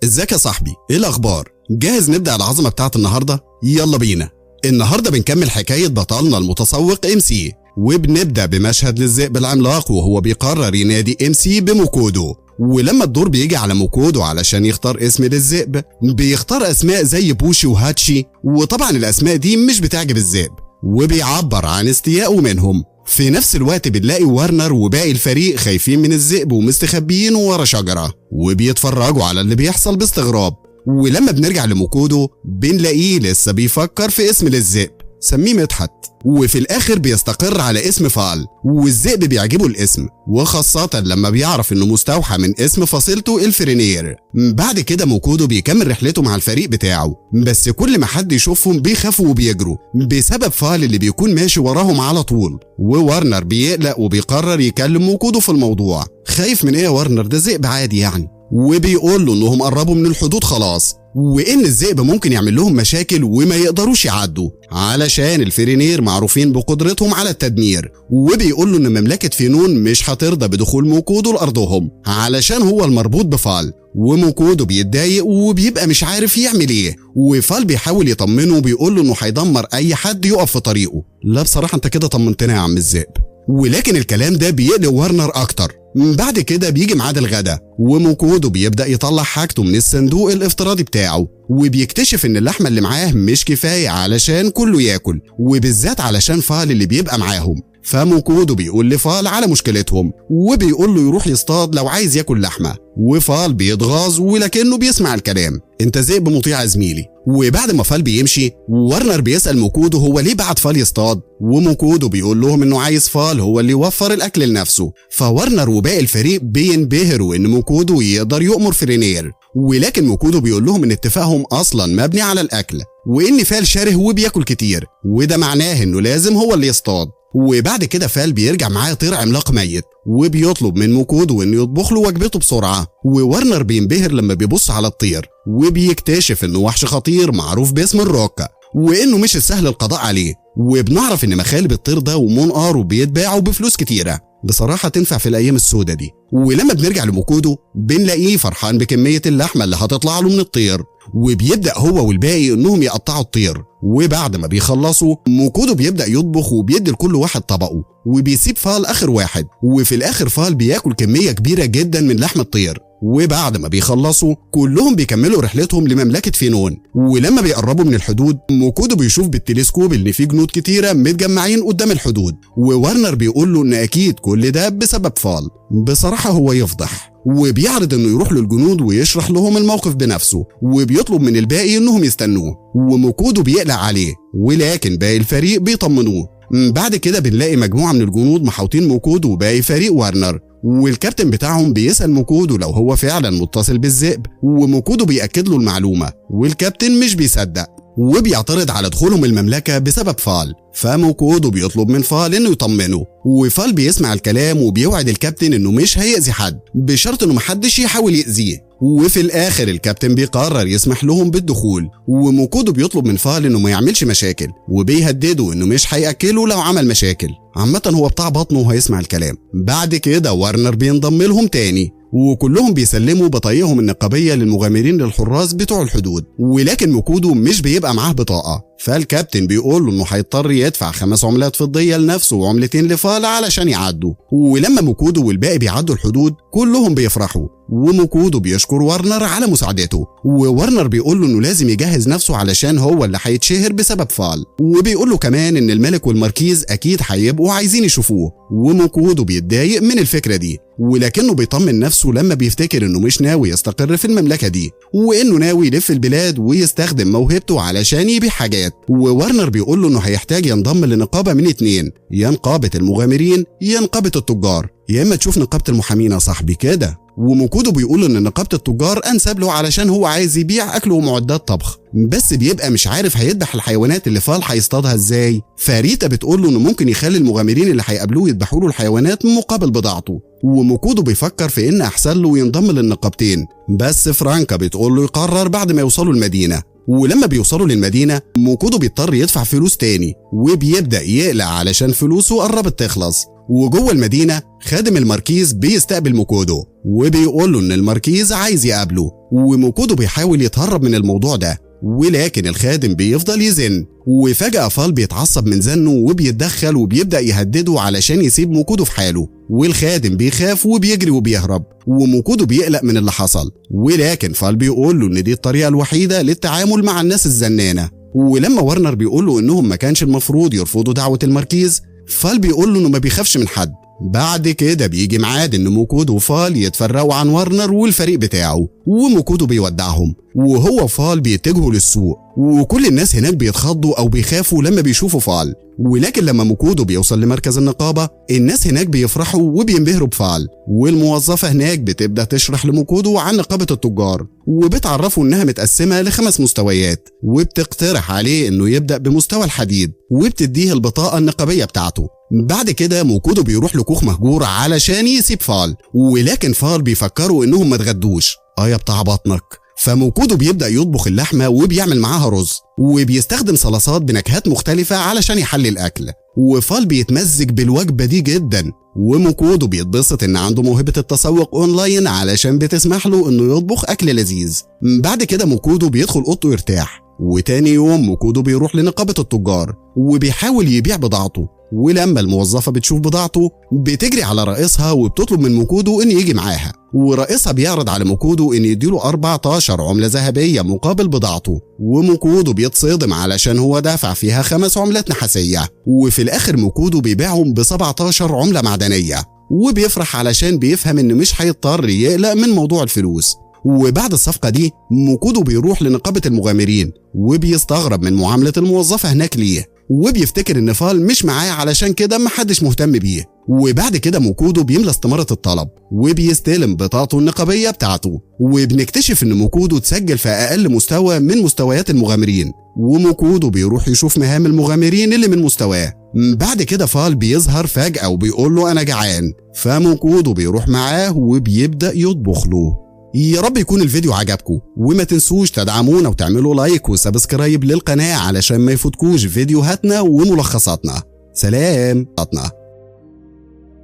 ازيك يا صاحبي؟ ايه الاخبار؟ جاهز نبدأ العظمة بتاعت النهاردة؟ يلا بينا. النهاردة بنكمل حكاية بطلنا المتسوق MC، وبنبدأ بمشهد للذئب العملاق وهو بيقرر ينادي MC بموكودو. ولما الدور بيجي على موكودو علشان يختار اسم للذئب، بيختار اسماء زي بوشي وهاتشي، وطبعا الاسماء دي مش بتعجب الذئب وبيعبر عن استيائه منهم. في نفس الوقت بنلاقي وارنر وباقي الفريق خايفين من الذئب ومستخبيين ورا شجرة وبيتفرجوا على اللي بيحصل باستغراب. ولما بنرجع لموكودو بنلاقيه لسه بيفكر في اسم للذئب، سميه مدحت، وفي الاخر بيستقر على اسم فال، والذئب بيعجبه الاسم، وخاصة لما بيعرف انه مستوحى من اسم فصيلته الفرينير. بعد كده موكودو بيكمل رحلته مع الفريق بتاعه، بس كل ما حد يشوفهم بيخافوا وبيجروا بسبب فال اللي بيكون ماشي وراهم على طول. وورنر بيقلق وبيقرر يكلم موكودو في الموضوع. خايف من ايه يا ورنر؟ ده ذئب عادي يعني. وبيقول له انهم قربوا من الحدود خلاص، وان الذئب ممكن يعمل لهم مشاكل وما يقدروش يعدوا علشان الفرينير معروفين بقدرتهم على التدمير. وبيقول له ان مملكة فينون مش هترضى بدخول موكودو لارضهم علشان هو المربوط بفال. وموكودو بيتضايق وبيبقى مش عارف يعمل ايه، وفال بيحاول يطمنه وبيقول له انه هيدمر اي حد يقف في طريقه. لا بصراحة انت كده طمنتنا يا عم الذئب. ولكن الكلام ده بيقلق وارنر اكتر. بعد كده بيجي ميعاد الغدا، وموكودو بيبدأ يطلع حاجته من الصندوق الافتراضي بتاعه، وبيكتشف ان اللحمة اللي معاه مش كفاية علشان كله ياكل، وبالذات علشان فال اللي بيبقى معاهم. فموكودو بيقول لفال على مشكلتهم، وبيقول له يروح يصطاد لو عايز ياكل لحمة. وفال بيتغاظ ولكنه بيسمع الكلام. انت ذئب مطيع يا زميلي. وبعد ما فال بيمشي، وارنر بيسأل موكودو هو ليه بعت فال يصطاد، وموكودو بيقول لهم انه عايز فال هو اللي يوفر الاكل لنفسه. فورنر وباقي الفريق بينبهروا ان موكودو يقدر يؤمر فرينير، ولكن موكودو بيقول لهم ان اتفاقهم اصلا مبني على الاكل، وان فال شره وبياكل كتير، وده معناه انه لازم هو اللي يصطاد. وبعد كده فال بيرجع معاه طير عملاق ميت، وبيطلب من موكودو انه يطبخ له وجبته بسرعه. وورنر بينبهر لما بيبص على الطير، وبيكتشف انه وحش خطير معروف باسم الروكا، وانه مش سهل القضاء عليه. وبنعرف ان مخالب الطير ده ومنقاره بيتباعوا بفلوس كتيره، بصراحه تنفع في الايام السودة دي. ولما بنرجع لموكودو بنلاقيه فرحان بكميه اللحمه اللي هتطلع له من الطير، وبيبدأ هو والباقي انهم يقطعوا الطير. وبعد ما بيخلصوا موكودو بيبدأ يطبخ وبيدي لكل واحد طبقه، وبيسيب فال اخر واحد. وفي الاخر فال بياكل كمية كبيرة جدا من لحم الطير. وبعد ما بيخلصوا كلهم بيكملوا رحلتهم لمملكة فينون. ولما بيقربوا من الحدود موكودو بيشوف بالتلسكوب ان في جنود كتيرة متجمعين قدام الحدود، وورنر بيقول له ان اكيد كل ده بسبب فال. بصراحة هو يفضح، وبيعرض انه يروح للجنود ويشرح لهم الموقف بنفسه، وبيطلب من الباقي انهم يستنوه. وموكودو بيقلق عليه، ولكن باقي الفريق بيطمنوه. بعد كده بنلاقي مجموعة من الجنود محاوطين موكودو وباقي فريق وارنر، والكابتن بتاعهم بيسأل موكودو لو هو فعلا متصل بالذئب، وموكودو بيأكد له المعلومة، والكابتن مش بيصدق وبيعترض على دخولهم المملكة بسبب فال. فموكودو بيطلب من فال انه يطمنه، وفال بيسمع الكلام وبيوعد الكابتن انه مش هيأذي حد بشرط انه محدش يحاول يأذيه. وفي الاخر الكابتن بيقرر يسمح لهم بالدخول، وموكودو بيطلب من فال انه ما يعملش مشاكل، وبيهدده انه مش هيأكله لو عمل مشاكل. عامة هو بتاع بطنه وهيسمع الكلام. بعد كده وارنر بينضم لهم تاني، وكلهم بيسلموا بطايقهم النقابية للمغامرين للحراس بتوع الحدود. ولكن موكودو مش بيبقى معاه بطاقة، فالكابتن بيقول له انه هيضطر يدفع 5 عملات فضية لنفسه وعملتين لفال علشان يعدوا. ولما موكودو والباقي بيعدوا الحدود كلهم بيفرحوا، وموكودو بيشكر وارنر على مساعدته. وورنر بيقول له انه لازم يجهز نفسه علشان هو اللي هيتشهر بسبب فال، وبيقول له كمان ان الملك والماركيز اكيد هيبقوا عايزين يشوفوه. وموكودو بيتضايق من الفكرة دي، ولكنه بيطمن نفسه لما بيفتكر انه مش ناوي يستقر في المملكة دي، وانه ناوي يلف البلاد ويستخدم موهبته علشان يبيع حاجات. وورنر بيقول له انه هيحتاج ينضم لنقابة من 2، يا نقابة المغامرين يا نقابة التجار، يا اما تشوف نقابة المحامين يا صاحبي كده. وموكودو بيقول ان نقابة التجار انسب له علشان هو عايز يبيع اكل ومعدات طبخ، بس بيبقى مش عارف هيذبح الحيوانات اللي فال هيصطادها ازاي. فريتا بتقول له انه ممكن يخلي المغامرين اللي هيقابلوه يذبحوا له الحيوانات مقابل بضاعته. وموكودو بيفكر في ان احسن له ينضم للنقابتين، بس فرانكا بتقول له يقرر بعد ما يوصلوا المدينة. ولما بيوصلوا للمدينة موكودو بيضطر يدفع فلوس تاني، وبيبدأ يقلق علشان فلوسه قربت تخلص. وجوه المدينة خادم الماركيز بيستقبل موكودو وبيقول له إن الماركيز عايز يقابله، وموكودو بيحاول يتهرب من الموضوع ده، ولكن الخادم بيفضل يزن. وفجأة فال بيتعصب من زنه وبيتدخل وبيبدأ يهدده علشان يسيب موكودو في حاله، والخادم بيخاف وبيجري وبيهرب، وموكودو بيقلق من اللي حصل، ولكن فال بيقول له إن دي الطريقة الوحيدة للتعامل مع الناس الزنانة. ولما ورنر بيقول له إنهم ما كانش المفروض يرفضوا دعوة الماركيز، فال بيقول له إنه ما بيخافش من حد. بعد كده بيجي ميعاد إن موكودو وفال يتفرقوا عن ورنر والفريق بتاعه، وموكودو بيودعهم، وهو وفال بيتجهوا للسوق، وكل الناس هناك بيتخضوا أو بيخافوا لما بيشوفوا فال. ولكن لما موكودو بيوصل لمركز النقابة، الناس هناك بيفرحوا وبينبهروا بفال، والموظفة هناك بتبدأ تشرح لموكودو عن نقابة التجار، وبتعرفه إنها متقسمة ل5 مستويات، وبتقترح عليه إنه يبدأ بمستوى الحديد، وبتديه البطاقة النقابية بتاعته. بعد كده موكودو بيروح لكوخ مهجور علشان يسيب فال، ولكن فال بيفكروا إنهم ما اتغدوش. يا بتاع بطنك. فموكودو بيبدأ يطبخ اللحمة وبيعمل معاها رز، وبيستخدم صلصات بنكهات مختلفة علشان يحلي الأكل، وفال بيتمزج بالوجبة دي جدا. وموكودو بيتبسط إن عنده موهبة التسوق أونلاين علشان بتسمح له إنه يطبخ أكل لذيذ. بعد كده موكودو بيدخل أوضته يرتاح، وتاني يوم موكودو بيروح لنقابة التجار وبيحاول يبيع بضاعته. ولما الموظفة بتشوف بضاعته بتجري على رئيسها وبتطلب من موكودو إن يجي معاها، ورئيسها بيعرض على موكودو إن يديله 14 عملة ذهبية مقابل بضاعته، وموكودو بيتصدم علشان هو دافع فيها 5 عملات نحاسية، وفي الآخر موكودو بيبيعهم ب17 عملة معدنية، وبيفرح علشان بيفهم إنه مش هيضطر يقلق من موضوع الفلوس. وبعد الصفقة دي موكودو بيروح لنقابة المغامرين وبيستغرب من معاملة الموظفة هناك ليه، وبيفتكر ان فال مش معاه علشان كده محدش مهتم بيه. وبعد كده موكودو بيملى استمارة الطلب وبيستلم بطاقته النقابية بتاعته، وبنكتشف ان موكودو اتسجل في اقل مستوى من مستويات المغامرين، وموكودو بيروح يشوف مهام المغامرين اللي من مستواه. بعد كده فال بيظهر فجأة وبيقول له انا جعان، فموكودو بيروح معاه وبيبدأ يطبخ له. يا رب يكون الفيديو عجبكم، وما تنسوش تدعمونا وتعملوا لايك وسبسكرايب للقناة علشان ما يفوتكوش فيديوهاتنا وملخصاتنا. سلام.